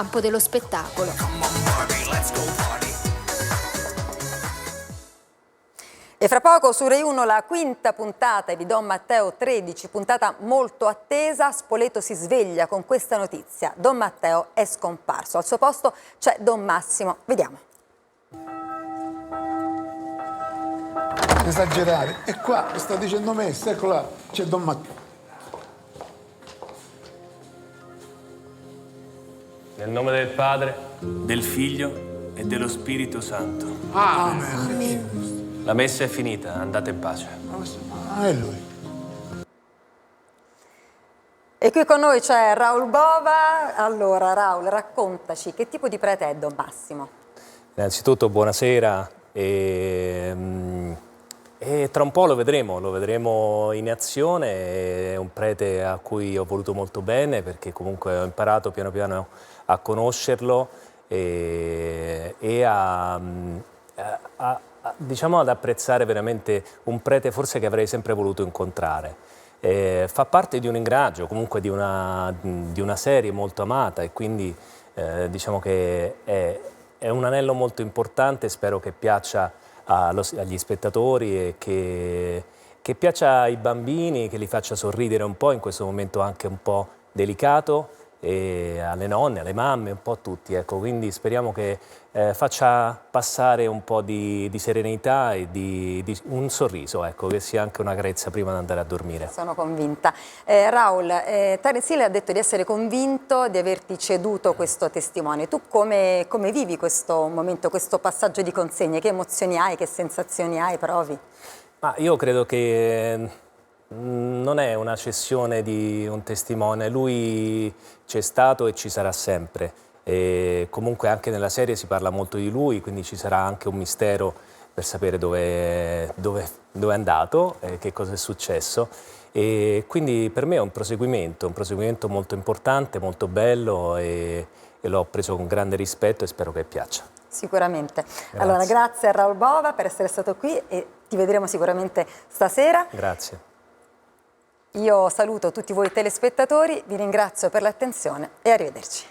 campo dello spettacolo. E fra poco su Rai 1 la quinta puntata di Don Matteo 13, puntata molto attesa. Spoleto si sveglia con questa notizia: Don Matteo è scomparso, al suo posto c'è Don Massimo. Vediamo. Esagerare, e qua sta dicendo messa, ecco là, c'è Don Matteo. Nel nome del Padre, del Figlio e dello Spirito Santo. Amen. La messa è finita, andate in pace. Ah, è lui. E qui con noi c'è Raul Bova. Allora Raul, raccontaci, che tipo di prete è Don Massimo? Innanzitutto buonasera e tra un po' lo vedremo in azione. È un prete a cui ho voluto molto bene, perché comunque ho imparato piano piano a conoscerlo e diciamo ad apprezzare veramente un prete forse che avrei sempre voluto incontrare. Fa parte di un ingraggio, comunque di una serie molto amata, e quindi diciamo che è un anello molto importante. Spero che piaccia agli spettatori e che piaccia ai bambini, che li faccia sorridere un po' in questo momento anche un po' delicato, e alle nonne, alle mamme, un po' a tutti, ecco. Quindi speriamo che faccia passare un po' di serenità e di un sorriso, ecco, che sia anche una carezza prima di andare a dormire. Sono convinta. Raul, Terence Hill ha detto di essere convinto di averti ceduto questo testimone. Tu come vivi questo momento, questo passaggio di consegne? Che emozioni hai, che sensazioni hai, provi? Ma io credo che non è una cessione di un testimone, lui c'è stato e ci sarà sempre. E comunque anche nella serie si parla molto di lui, quindi ci sarà anche un mistero per sapere dove è andato, che cosa è successo. E quindi per me è un proseguimento molto importante, molto bello, e l'ho preso con grande rispetto e spero che piaccia. Sicuramente. Grazie. Allora, grazie a Raul Bova per essere stato qui e ti vedremo sicuramente stasera. Grazie. Io saluto tutti voi telespettatori, vi ringrazio per l'attenzione e arrivederci.